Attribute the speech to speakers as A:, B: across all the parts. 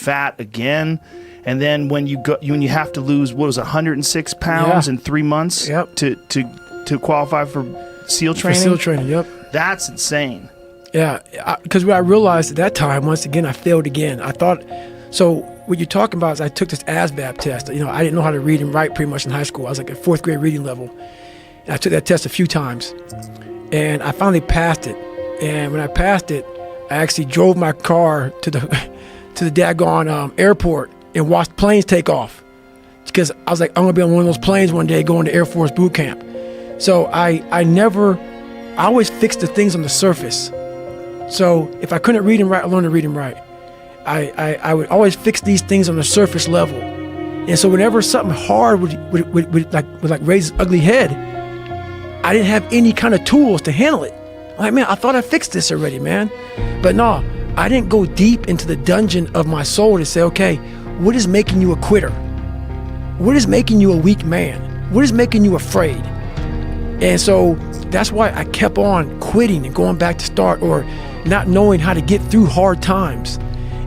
A: fat again. And then when you have to lose, 106 pounds in 3 months to qualify for SEAL training?
B: For SEAL training, yep.
A: That's insane.
B: Yeah, because what I realized at that time, once again, I failed again. I thought, so what you're talking about is I took this ASVAB test. You know, I didn't know how to read and write pretty much in high school. I was like at 4th grade reading level. And I took that test a few times. And I finally passed it. And when I passed it, I actually drove my car to the daggone airport and watched planes take off. Because I was like, I'm going to be on one of those planes one day going to Air Force boot camp. So I always fixed the things on the surface. So if I couldn't read and write, I learned to read and write. I would always fix these things on the surface level. And so whenever something hard would raise its ugly head, I didn't have any kind of tools to handle it. I'm like, man, I thought I fixed this already, man. But no, I didn't go deep into the dungeon of my soul to say, okay, what is making you a quitter? What is making you a weak man? What is making you afraid? And so that's why I kept on quitting and going back to start, or not knowing how to get through hard times.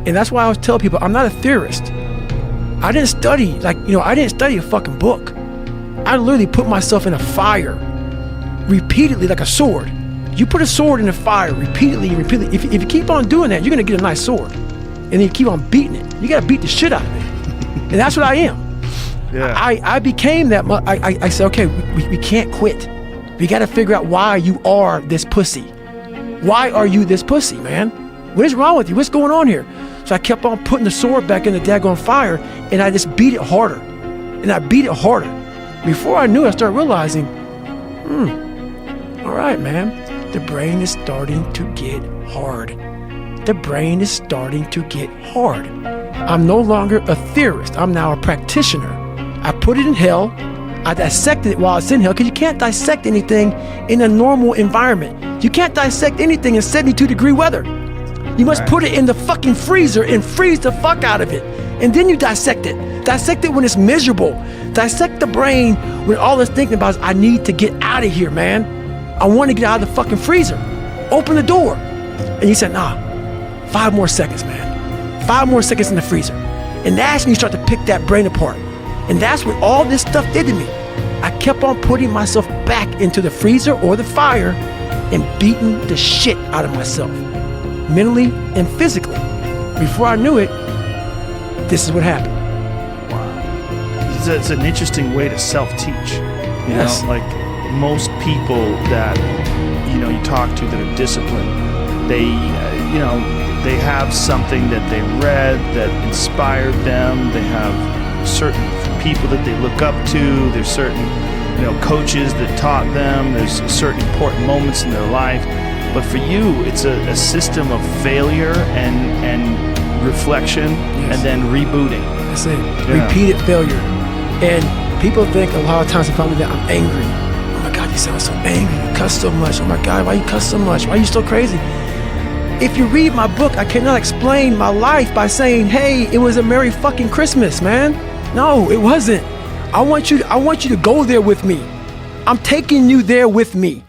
B: And that's why I always tell people, I'm not a theorist. I didn't study, I didn't study a fucking book. I literally put myself in a fire repeatedly like a sword. You put a sword in a fire repeatedly. If you keep on doing that, you're gonna get a nice sword. And then you keep on beating it. You gotta beat the shit out of it. And that's what I am. Yeah. I became that. I said, okay, we can't quit. We gotta figure out why you are this pussy. Why are you this pussy, man? What is wrong with you? What's going on here? So I kept on putting the sword back in the daggone fire, and I just beat it harder. And I beat it harder. Before I knew it, I started realizing, all right, man, the brain is starting to get hard. The brain is starting to get hard. I'm no longer a theorist. I'm now a practitioner. I put it in hell. I dissected it while it's in hell, because you can't dissect anything in a normal environment. You can't dissect anything in 72-degree weather. You must put it in the fucking freezer and freeze the fuck out of it. And then you dissect it. Dissect it when it's miserable. Dissect the brain when all it's thinking about is, I need to get out of here, man. I want to get out of the fucking freezer. Open the door. And you said, nah, 5 more seconds, man. 5 more seconds in the freezer. And that's when you start to pick that brain apart. And that's what all this stuff did to me. I kept on putting myself back into the freezer or the fire and beating the shit out of myself, mentally and physically. Before I knew it, this is what happened.
A: Wow. It's an interesting way to self-teach. You know, like most people that, you talk to that are disciplined, they have something that they read that inspired them. They have certain people that they look up to. There's certain, coaches that taught them. There's certain important moments in their life. But for you, it's a system of failure and reflection, and then rebooting.
B: That's it. Yeah. Repeated failure. And people think a lot of times they find me that I'm angry. Oh my God, you sound so angry. You cuss so much. Oh my God, why you cuss so much? Why are you so crazy? If you read my book, I cannot explain my life by saying, hey, it was a Merry fucking Christmas, man. No, it wasn't. I want you to go there with me. I'm taking you there with me.